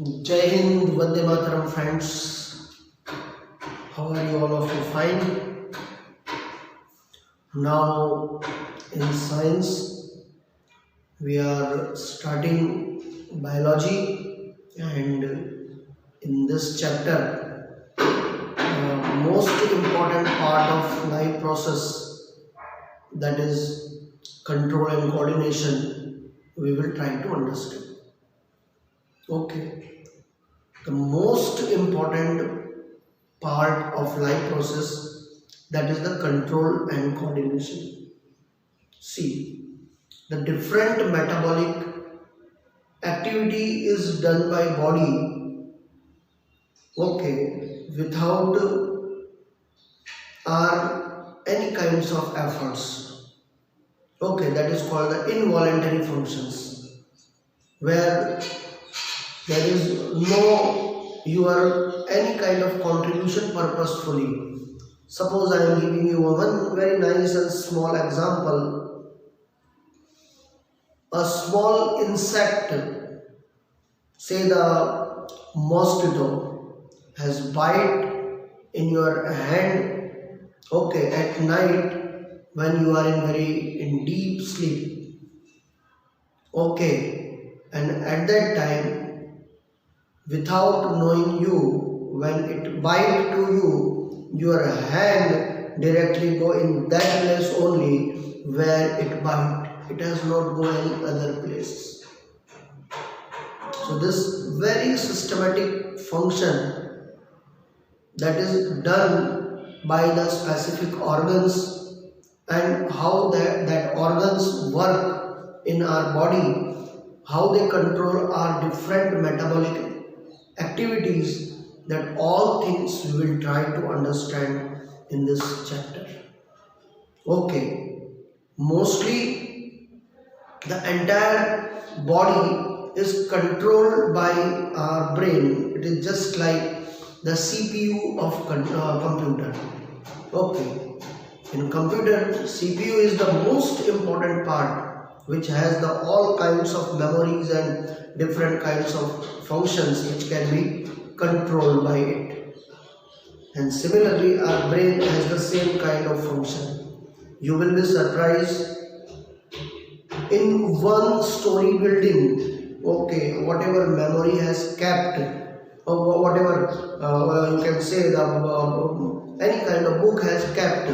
Jai Hind, Vande Mataram friends. How are you all of you? Fine. Now in science we are starting biology, and in this chapter most important part of life process, that is control and coordination, we will try to understand. Okay. The most important part of life process, that is the control and coordination. See, the different metabolic activity is done by body, okay, without any kinds of efforts. Okay, that is called the involuntary functions, where there is no your any kind of contribution purposefully. Suppose I am giving you one very nice and small example. A small insect, say the mosquito, has bite in your hand, okay, at night when you are in deep sleep, okay, and at that time, without knowing you, when it bite to you, your hand directly go in that place only where it bite. It has not go any other place. So this very systematic function that is done by the specific organs, and how that organs work in our body, how they control our different metabolic activities, that all things we will try to understand in this chapter. Okay, mostly the entire body is controlled by our brain. It is just like the CPU of computer. Okay, in computer, CPU is the most important part, which has the all kinds of memories and different kinds of functions which can be controlled by it. And similarly, our brain has the same kind of function. You will be surprised, in one story building, okay, whatever memory has kept, or whatever you can say, the any kind of book has kept,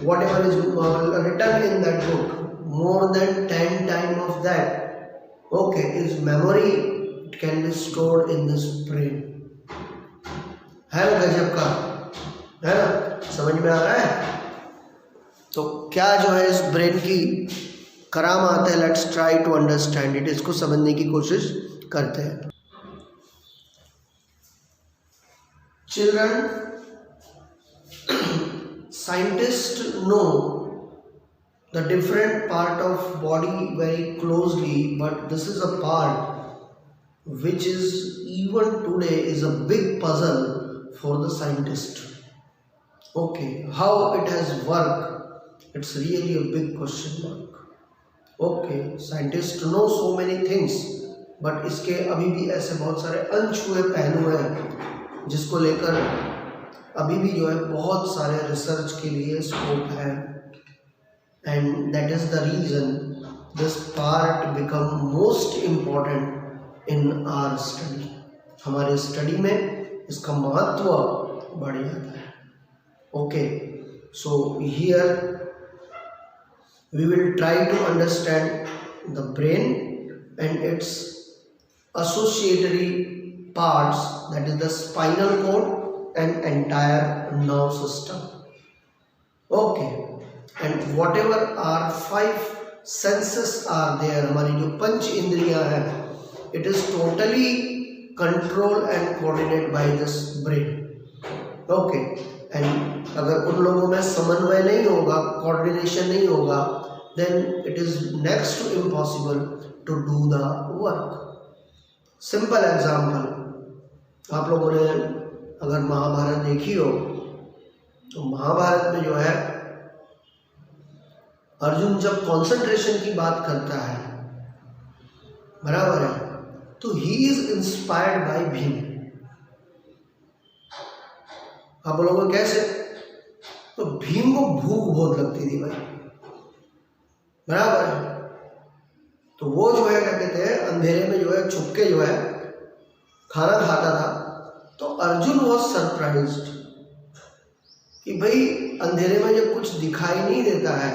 whatever is written in that book, more than 10 times of that, okay, is memory. It can be stored in this brain. है ना गजब का, है ना? समझ में आ रहा है? तो क्या जो है इस ब्रेन की करामात है, let's try to understand it. इसको समझने की कोशिश करते हैं. Children, scientists know the different part of body very closely, but this is a part which is even today is a big puzzle for the scientist. Okay, how it has worked, it's really a big question mark. Okay, scientists know so many things, but इसके अभी भी ऐसे बहुत सारे अनछुए पहलू हैं जिसको लेकर अभी भी जो है बहुत सारे रिसर्च के लिए स्कोप है. And that is the reason this part become most important in our study. हमारे स्टडी में इसका महत्व बढ़ जाता है. Okay, so here we will try to understand the brain and its associatory parts, that is the spinal cord and entire nerve system. Okay, and whatever our 5 senses are there, हमारी जो पंच इंद्रियां हैं, it is totally controlled and coordinated by this brain. Okay, and अगर उन लोगों में समन्वय नहीं होगा, coordination नहीं होगा, then it is next to impossible to do the work. Simple example, आप लोगों ने अगर महाभारत देखी हो तो महाभारत में जो है अर्जुन जब कंसंट्रेशन की बात करता है, बराबर है, तो he is inspired by Bhim. आप बोलोगे कैसे? तो भीम को भूख बहुत लगती थी भाई, बराबर है। तो वो जो है क्या कहते हैं, अंधेरे में जो है छुपके जो है खाना खाता था। तो अर्जुन वॉज सरप्राइज्ड कि भाई अंधेरे में जब कुछ दिखाई नहीं देता है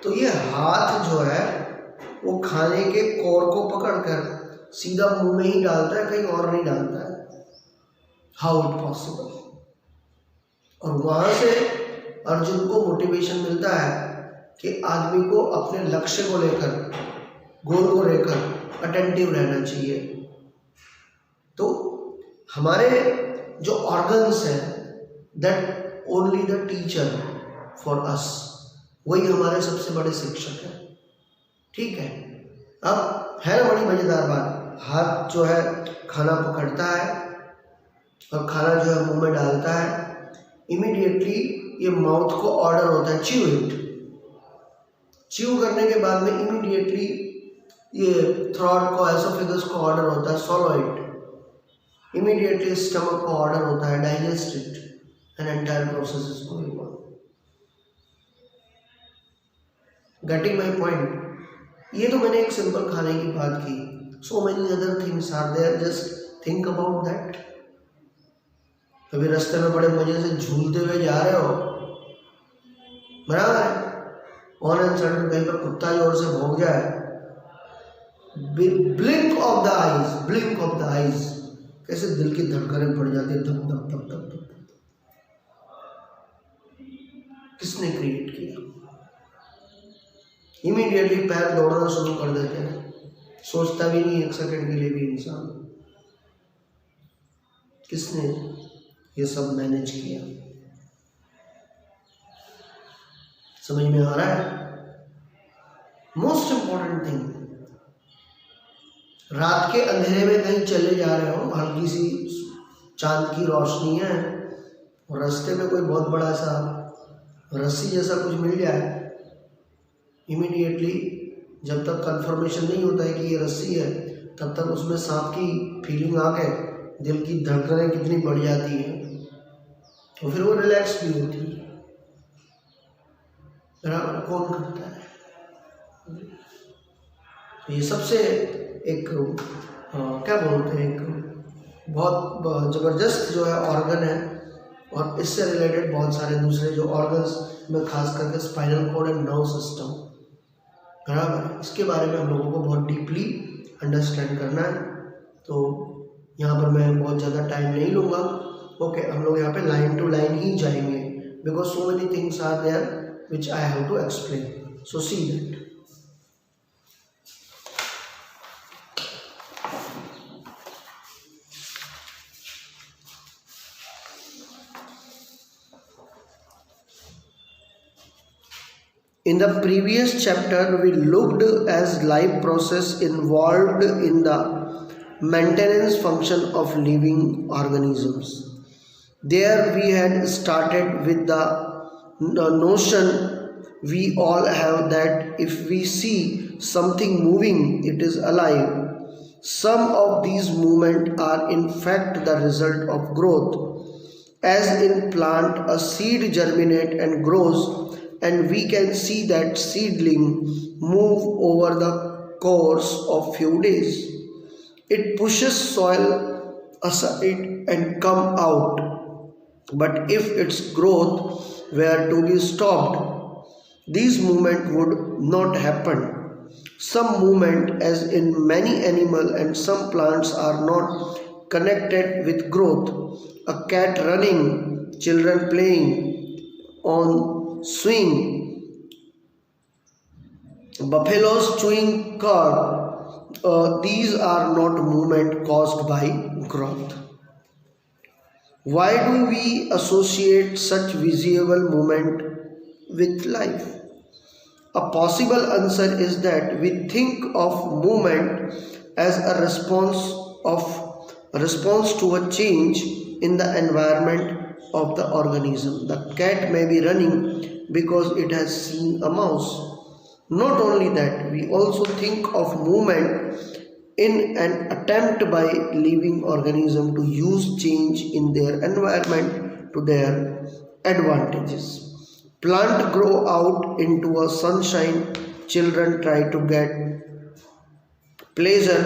तो ये हाथ जो है वो खाने के कोर को पकड़कर सीधा मुंह में ही डालता है, कहीं और नहीं डालता है। How it possible? और वहां से अर्जुन को मोटिवेशन मिलता है कि आदमी को अपने लक्ष्य को लेकर, गोल को लेकर अटेंटिव रहना चाहिए। तो हमारे जो ऑर्गन्स हैं, that only the teacher for us, वही हमारे सबसे बड़े शिक्षक हैं। ठीक है, अब है बड़ी मजेदार बात। हाथ जो है खाना पकड़ता है और खाना जो है मुंह में डालता है। इमीडिएटली ये माउथ को ऑर्डर होता है च्यू इट। च्यू करने के बाद में इमीडिएटली ये थ्रॉट को, एसोफेगस को ऑर्डर होता है सॉलो इट। इमीडिएटली स्टमक को ऑर्डर होता है digest it, and entire process is going on. Getting my point? ये तो मैंने एक सिंपल खाने की बात की। So many other things are there, just think about that. कभी रास्ते में बड़े मजे से झूलते हुए जा रहे हो, बराबर है, ऑन एंड सडन कहीं पर कुत्ता जोर से भौंक जाए, blink of the eyes, blink of the eyes, कैसे दिल की धड़कनें बढ़ जाती है, धक धक धक धक धक। किसने क्रिएट किया? इमीडिएटली पैर दौड़ना शुरू कर देते हैं, सोचता भी नहीं एक सेकंड के लिए भी इंसान। किसने ये सब मैनेज किया? समझ में आ रहा है? मोस्ट इंपॉर्टेंट थिंग, रात के अंधेरे में कहीं चले जा रहे हो, हल्की सी चांद की रोशनी है और रास्ते में कोई बहुत बड़ा सा रस्सी जैसा कुछ मिल जाए, इमीडिएटली जब तक कंफर्मेशन नहीं होता है कि ये रस्सी है, तब तक उसमें सांप की फीलिंग आके दिल की धड़कनें कितनी बढ़ जाती हैं, तो फिर वो रिलैक्स भी होती है। बराबर कौन करता है? तो ये सबसे एक क्या बोलते हैं, एक बहुत ज़बरदस्त जो है ऑर्गन है। और इससे रिलेटेड बहुत सारे दूसरे जो ऑर्गन्स में, खास करके spinal cord and nerve system, बराबर, इसके बारे में हम लोगों को बहुत डीपली अंडरस्टैंड करना है। तो यहाँ पर मैं बहुत ज़्यादा टाइम नहीं लूँगा। ओके, हम लोग यहाँ पे लाइन टू लाइन ही जाएंगे, because so many things are there which I have to explain. So see that. In the previous chapter, we looked as life process involved in the maintenance function of living organisms. There we had started with the notion we all have that if we see something moving, it is alive. Some of these movements are in fact the result of growth. As in plant, a seed germinates and grows, and we can see that seedling move over the course of few days. It pushes soil aside and come out. But if its growth were to be stopped, these movements would not happen. Some movement, as in many animals and some plants, are not connected with growth. A cat running, children playing on swing, buffaloes chewing cud, these are not movement caused by growth. Why do we associate such visible movement with life? A possible answer is that we think of movement as a response to a change in the environment of the organism. The cat may be running because it has seen a mouse. Not only that, we also think of movement in an attempt by living organism to use change in their environment to their advantages. Plant grow out into a sunshine, children try to get pleasure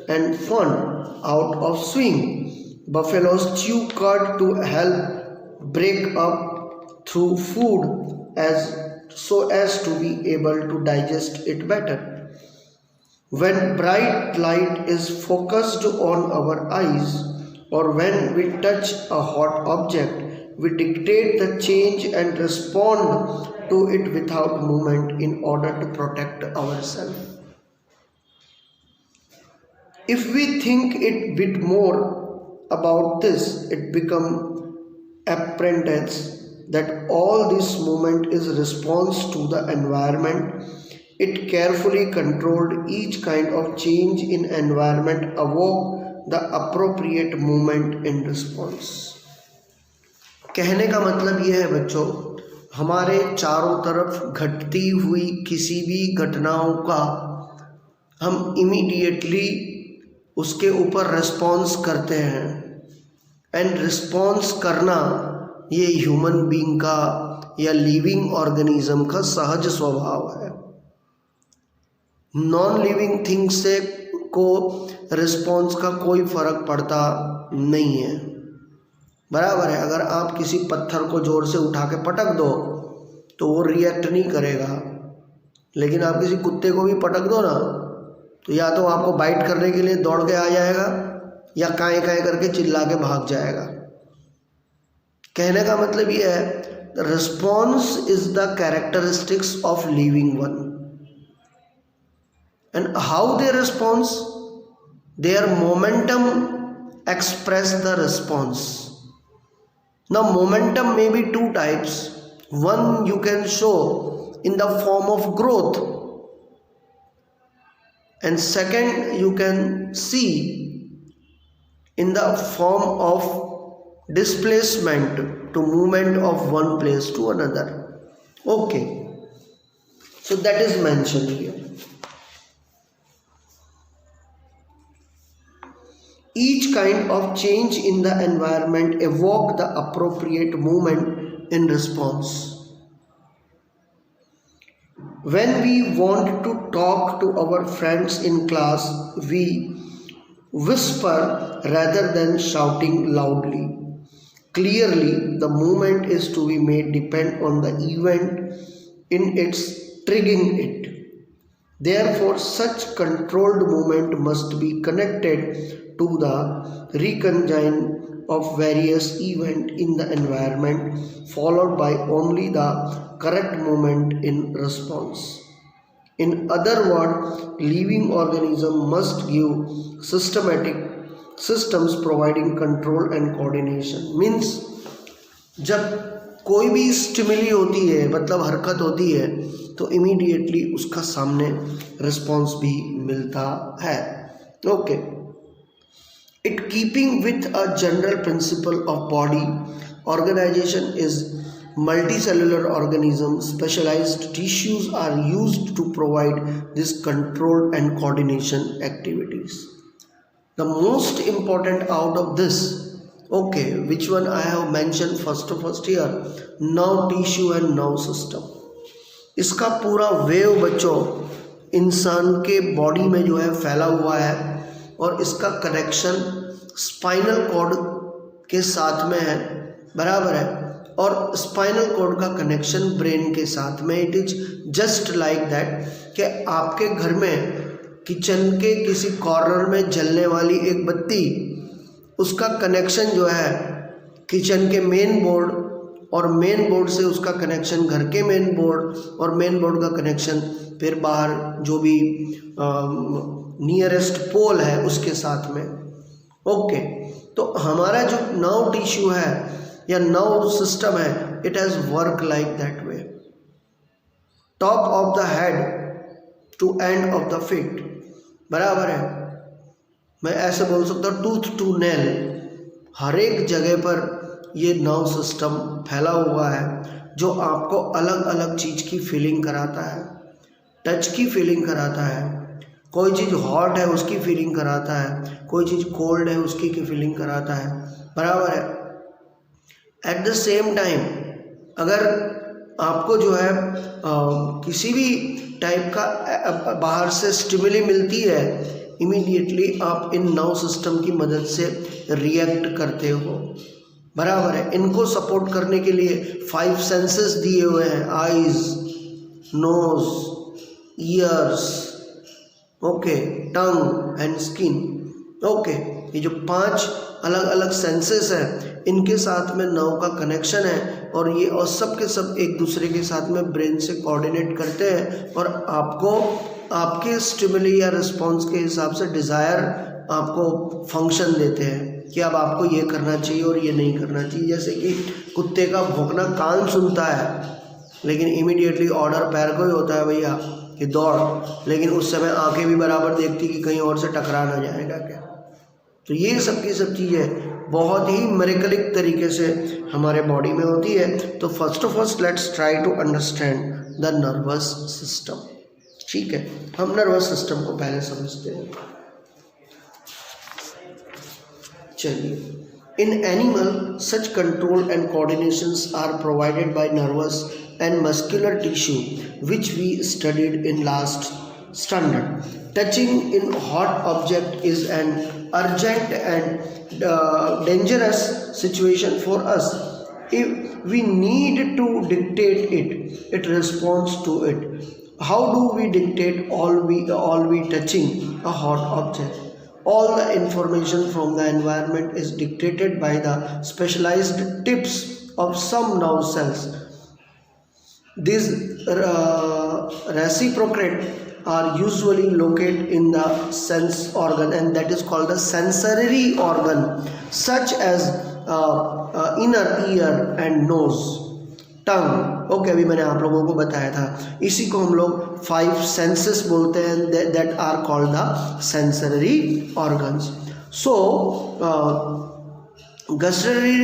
and fun out of swing. Buffaloes chew cud to help break up through food so as to be able to digest it better. When bright light is focused on our eyes or when we touch a hot object, we dictate the change and respond to it without movement in order to protect ourselves. If we think a bit more about this, it becomes apparent that all this movement is response to the environment. It carefully controlled each kind of change in environment awoke the appropriate movement in response. कहने का मतलब यह है बच्चों, हमारे चारों तरफ घटती हुई किसी भी घटनाओं का हम इमीडिएटली उसके ऊपर रिस्पॉन्स करते हैं एंड रिस्पॉन्स करना ये ह्यूमन बीइंग का या लिविंग ऑर्गेनिज्म का सहज स्वभाव है। नॉन लिविंग थिंग्स से को रिस्पॉन्स का कोई फर्क पड़ता नहीं है, बराबर है। अगर आप किसी पत्थर को ज़ोर से उठा के पटक दो तो वो रिएक्ट नहीं करेगा, लेकिन आप किसी कुत्ते को भी पटक दो ना तो या तो आपको बाइट करने के लिए दौड़ के आ जाएगा या काएं काएं करके चिल्ला के भाग जाएगा। कहने का मतलब ये है, response is the characteristics of living one and how they respond, their momentum express the response. Now momentum may be two types. One you can show in the form of growth and second you can see in the form of displacement to movement of one place to another. Okay, so that is mentioned here. Each kind of change in the environment evoke the appropriate movement in response. When we want to talk to our friends in class, we whisper rather than shouting loudly. Clearly, the movement is to be made depend on the event in its triggering it. Therefore, such controlled movement must be connected to the reconjoin of various events in the environment followed by only the correct movement in response. In other words, living organism must give systematic systems providing control and coordination. Means जब कोई भी stimuli होती है मतलब हरकत होती है तो इमीडिएटली उसका सामने रिस्पॉन्स भी मिलता है। Okay, it keeping with a general principle of body organization is multicellular organism. Specialized tissues are used to provide this control and coordination activities. The most important out of this, okay, which one I have mentioned first here, nerve tissue and nerve system. इसका पूरा wave बच्चों इंसान के body में जो है फैला हुआ है और इसका कनेक्शन स्पाइनल कॉर्ड के साथ में है, बराबर है, और स्पाइनल कॉर्ड का कनेक्शन ब्रेन के साथ में। It is just like that कि आपके घर में किचन के किसी कॉर्नर में जलने वाली एक बत्ती, उसका कनेक्शन जो है किचन के मेन बोर्ड और मेन बोर्ड से उसका कनेक्शन घर के मेन बोर्ड और मेन बोर्ड का कनेक्शन फिर बाहर जो भी नियरेस्ट पोल है उसके साथ में। ओके, तो हमारा जो नर्व टिश्यू है या नर्व सिस्टम है, it has work like that way. Top of the head to end of the feet, बराबर है। मैं ऐसे बोल सकता हूँ टूथ टू नेल, हर एक जगह पर ये नर्व सिस्टम फैला हुआ है जो आपको अलग अलग चीज़ की फीलिंग कराता है। टच की फीलिंग कराता है, कोई चीज़ हॉट है उसकी फीलिंग कराता है, कोई चीज़ कोल्ड है उसकी की फीलिंग कराता है, बराबर है। एट द सेम टाइम अगर आपको जो है किसी भी टाइप का बाहर से स्टिमुली मिलती है, इमीडिएटली आप इन नर्व सिस्टम की मदद से रिएक्ट करते हो, बराबर है। इनको सपोर्ट करने के लिए 5 सेंसेस दिए हुए हैं, eyes, nose, ears, okay, tongue and skin, okay. ये जो 5 अलग अलग सेंसेस हैं, इनके साथ में नर्व का कनेक्शन है और ये और सब के सब एक दूसरे के साथ में ब्रेन से कोऑर्डिनेट करते हैं और आपको आपके स्टिमुली या रिस्पॉन्स के हिसाब से डिज़ायर आपको फंक्शन देते हैं कि अब आपको ये करना चाहिए और ये नहीं करना चाहिए। जैसे कि कुत्ते का भौंकना कान सुनता है लेकिन इमीडिएटली ऑर्डर पैर को ही होता है, भैया कि दौड़, लेकिन उस समय आंखें भी बराबर देखती कि कहीं और से टकरा ना जाएगा क्या। तो ये सब की सब चीज़ें बहुत ही मेरेकलिक तरीके से हमारे बॉडी में होती है। तो first of all let's try to understand the nervous system. ठीक है, हम नर्वस सिस्टम को पहले समझते हैं। चलिए, in animal such control and coordinations are provided by nervous and muscular tissue which we studied in last standard. Touching in hot object is an urgent and dangerous situation for us. If we need to dictate it, it responds to it. How do we dictate all we touching a hot object? All the information from the environment is dictated by the specialized tips of some nerve cells. These reciprocate are usually located in the sense organ, and that is called the sensory organ, such as inner ear and nose, tongue. Okay, अभी मैंने आप लोगों को बताया था, इसी को हम लोग 5 सेंसेस बोलते हैं, that are called the sensory organs. So gustatory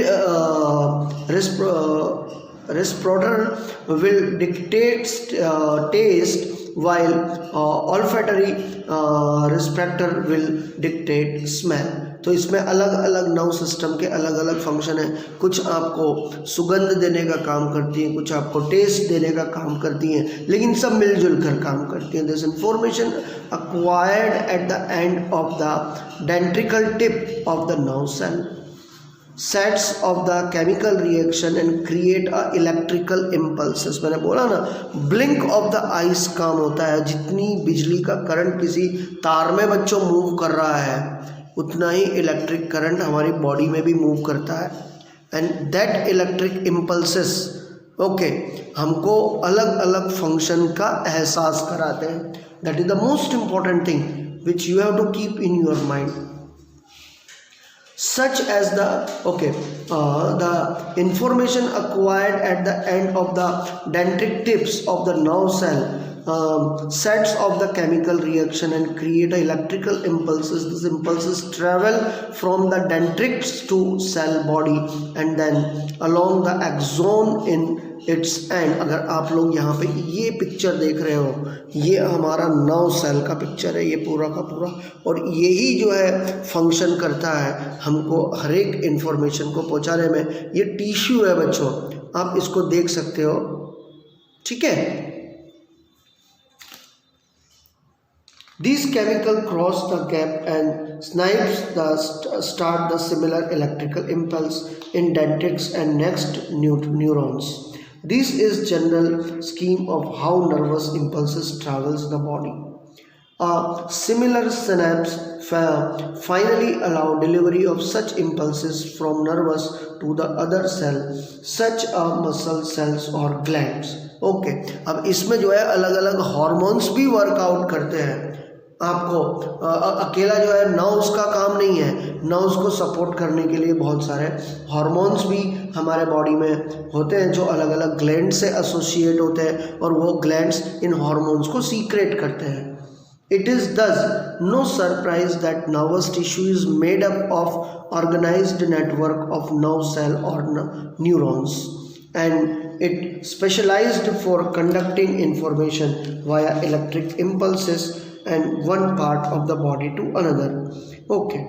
respirator will detect taste while olfactory receptor will dictate smell. तो इसमें अलग अलग नर्व सिस्टम के अलग अलग फंक्शन है, कुछ आपको सुगंध देने का काम करती हैं, कुछ आपको टेस्ट देने का काम करती हैं, लेकिन सब मिलजुल कर काम करती हैं। This information acquired at the end of the dendritic tip of the nerve cell sets of the chemical reaction and create a electrical impulses. मैंने बोला ना, blink of the eyes काम होता है, जितनी बिजली का करंट किसी तार में बच्चों मूव कर रहा है, उतना ही इलेक्ट्रिक करंट हमारी बॉडी में भी मूव करता है। And that electric impulses, okay, हमको अलग अलग फंक्शन का एहसास कराते हैं। That is the most important thing which you have to keep in your mind. Such as the information acquired at the end of the dendritic tips of the nerve cell sets of the chemical reaction and create electrical impulses. These impulses travel from the dendrites to cell body and then along the axon in its end. अगर आप लोग यहाँ पे ये picture देख रहे हो, ये हमारा नर्व सेल का पिक्चर है, ये पूरा का पूरा, और यही जो है फंक्शन करता है हमको हर एक इन्फॉर्मेशन को पहुँचाने में। ये टिश्यू है बच्चों, आप इसको देख सकते हो, ठीक है। These chemical cross the gap and start the similar electrical impulse in dendrites and next neurons. This is general scheme of how nervous impulses travels the body. A similar synapse finally allow delivery of such impulses from nervous to the other cell, such as muscle cells or glands. Okay, अब इसमें जो है अलग अलग hormones भी workout करते हैं। आपको अकेला जो है नर्व्स का काम नहीं है, नर्व्स को सपोर्ट करने के लिए बहुत सारे हार्मोन्स भी हमारे बॉडी में होते हैं जो अलग अलग ग्लैंड से एसोसिएट होते हैं और वो ग्लैंड्स इन हार्मोन्स को सीक्रेट करते हैं। It is thus no surprise that nervous tissue is made up of organized network of nerve cell or neurons, and it specialized for conducting information via electric impulses and one part of the body to another. Okay.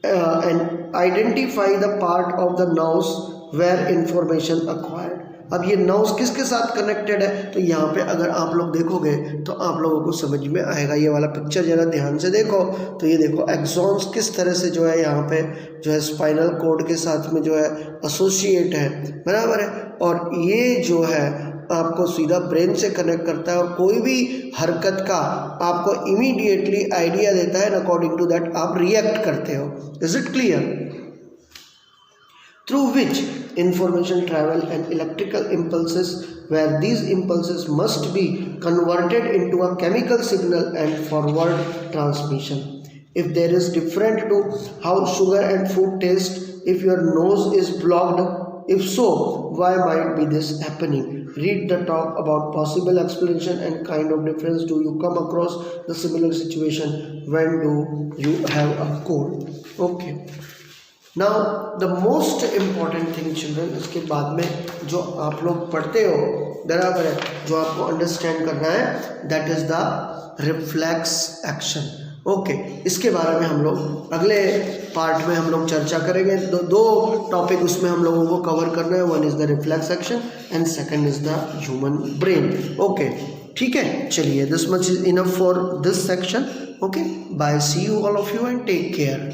And identify the part of the nerves where information acquired. अब ये nerves किसके साथ connected है, तो यहाँ पे अगर आप लोग देखोगे तो आप लोगों को समझ में आएगा। ये वाला पिक्चर जरा ध्यान से देखो, तो ये देखो एक्सॉन्स किस तरह से जो है यहाँ पे जो है स्पाइनल कॉर्ड के साथ में जो है एसोसिएट है, बराबर है। और ये जो है आपको सीधा ब्रेन से कनेक्ट करता है और कोई भी हरकत का आपको इमीडिएटली आइडिया देता है, अकॉर्डिंग टू दैट आप रिएक्ट करते हो। Is it clear? Through which information travel and electrical impulses, where these impulses must be converted into a chemical signal and forward transmission. If there is different to how sugar and food taste, if your nose is blocked, if so, why might be this happening? Read the talk about possible explanation and kind of difference do you come across the similar situation when do you have a cold. Okay. Now the most important thing children, इसके बाद में जो आप लोग पढ़ते हो, बराबर है, जो आपको अंडरस्टैंड करना है, that is the reflex action. Okay, इसके बारे में हम लोग अगले पार्ट में हम लोग चर्चा करेंगे। दो टॉपिक उसमें हम लोगों को कवर करना है, one is the reflex action and second is the human brain. Okay, ठीक है, चलिए, this much is enough for this section. Okay, bye, see you all of you and take care.